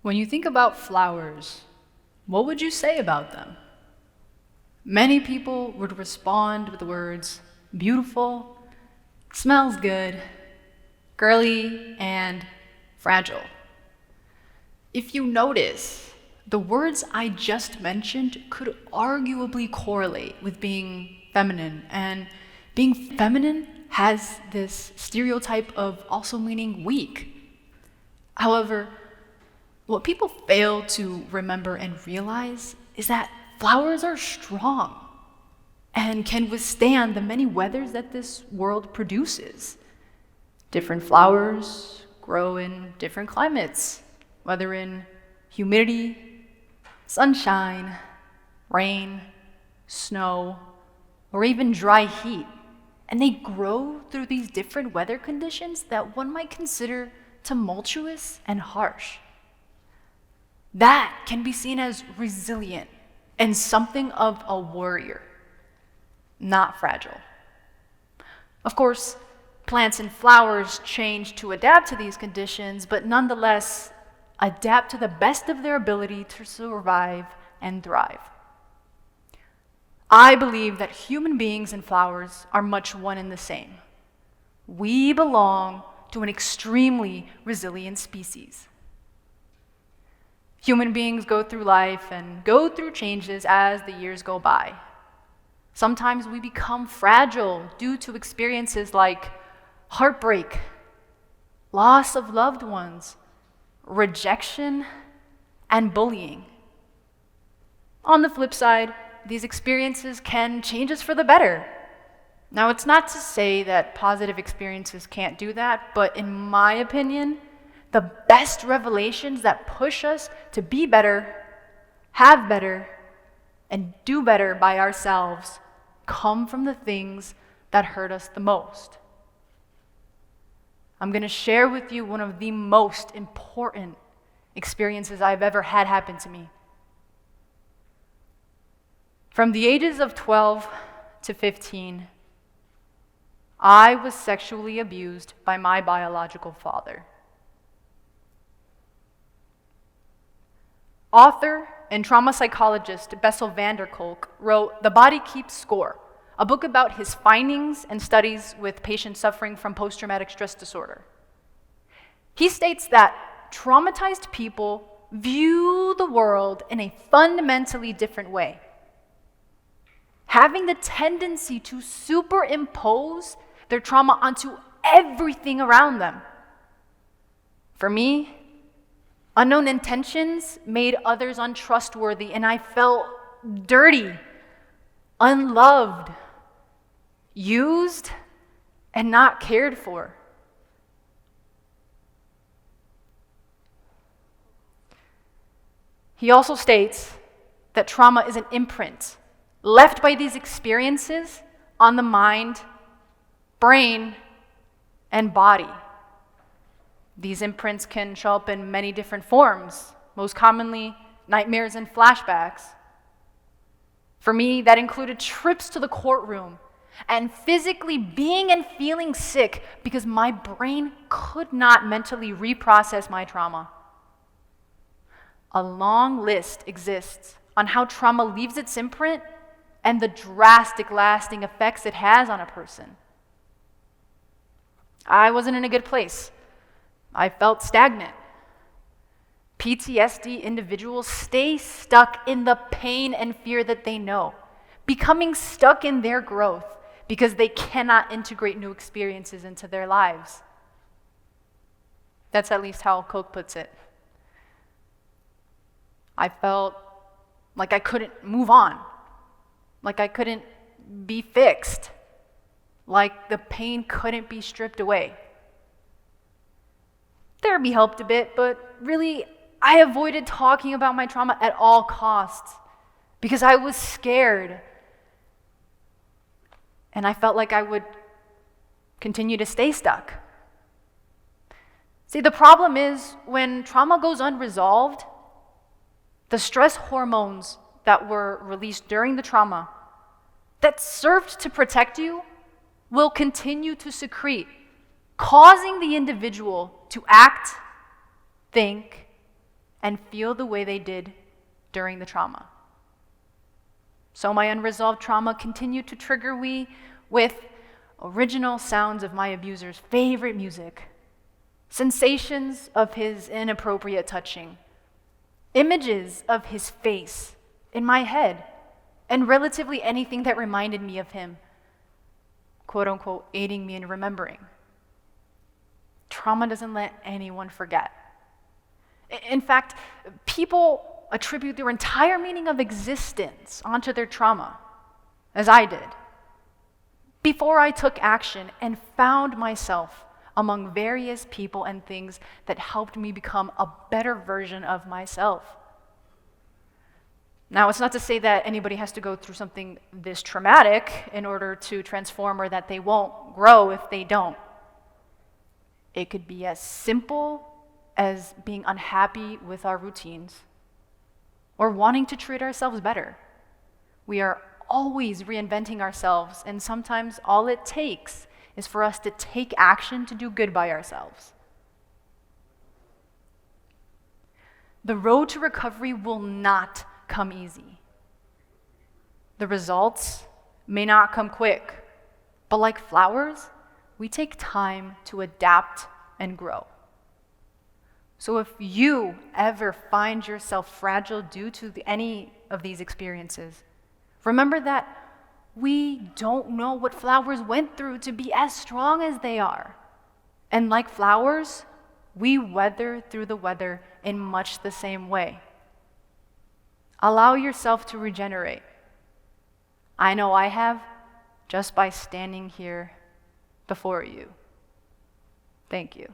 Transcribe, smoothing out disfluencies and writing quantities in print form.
When you think about flowers, what would you say about them? Many people would respond with the words, beautiful, smells good, girly, and fragile. If you notice, the words I just mentioned could arguably correlate with being feminine, and being feminine has this stereotype of also meaning weak. However, what people fail to remember and realize is that flowers are strong and can withstand the many weathers that this world produces. Different flowers grow in different climates, whether in humidity, sunshine, rain, snow, or even dry heat. And they grow through these different weather conditions that one might consider tumultuous and harsh. That can be seen as resilient and something of a warrior, not fragile. Of course, plants and flowers change to adapt to these conditions, but nonetheless adapt to the best of their ability to survive and thrive. I believe that human beings and flowers are much one and the same. We belong to an extremely resilient species. Human beings go through life and go through changes as the years go by. Sometimes we become fragile due to experiences like heartbreak, loss of loved ones, rejection, and bullying. On the flip side, these experiences can change us for the better. Now, it's not to say that positive experiences can't do that, but in my opinion, the best revelations that push us to be better, have better, and do better by ourselves come from the things that hurt us the most. I'm going to share with you one of the most important experiences I've ever had happen to me. From the ages of 12 to 15, I was sexually abused by my biological father. Author and trauma psychologist Bessel van der Kolk wrote The Body Keeps Score, a book about his findings and studies with patients suffering from post-traumatic stress disorder. He states that traumatized people view the world in a fundamentally different way, having the tendency to superimpose their trauma onto everything around them. For me, unknown intentions made others untrustworthy, and I felt dirty, unloved, used, and not cared for. He also states that trauma is an imprint left by these experiences on the mind, brain, and body. These imprints can show up in many different forms, most commonly nightmares and flashbacks. For me, that included trips to the courtroom and physically being and feeling sick because my brain could not mentally reprocess my trauma. A long list exists on how trauma leaves its imprint and the drastic lasting effects it has on a person. I wasn't in a good place. I felt stagnant. PTSD individuals stay stuck in the pain and fear that they know, becoming stuck in their growth because they cannot integrate new experiences into their lives. That's at least how Koch puts it. I felt like I couldn't move on, like I couldn't be fixed, like the pain couldn't be stripped away. Therapy helped a bit, but really, I avoided talking about my trauma at all costs because I was scared. And I felt like I would continue to stay stuck. See, the problem is when trauma goes unresolved, the stress hormones that were released during the trauma that served to protect you will continue to secrete, causing the individual to act, think, and feel the way they did during the trauma. So my unresolved trauma continued to trigger me with original sounds of my abuser's favorite music, sensations of his inappropriate touching, images of his face in my head, and relatively anything that reminded me of him, quote unquote, aiding me in remembering. Trauma doesn't let anyone forget. In fact, people attribute their entire meaning of existence onto their trauma, as I did, before I took action and found myself among various people and things that helped me become a better version of myself. Now, it's not to say that anybody has to go through something this traumatic in order to transform, or that they won't grow if they don't. It could be as simple as being unhappy with our routines or wanting to treat ourselves better. We are always reinventing ourselves, and sometimes all it takes is for us to take action to do good by ourselves. The road to recovery will not come easy. The results may not come quick, but like flowers, we take time to adapt and grow. So if you ever find yourself fragile due to any of these experiences, remember that we don't know what flowers went through to be as strong as they are. And like flowers, we weather through the weather in much the same way. Allow yourself to regenerate. I know I have, just by standing here before you. Thank you.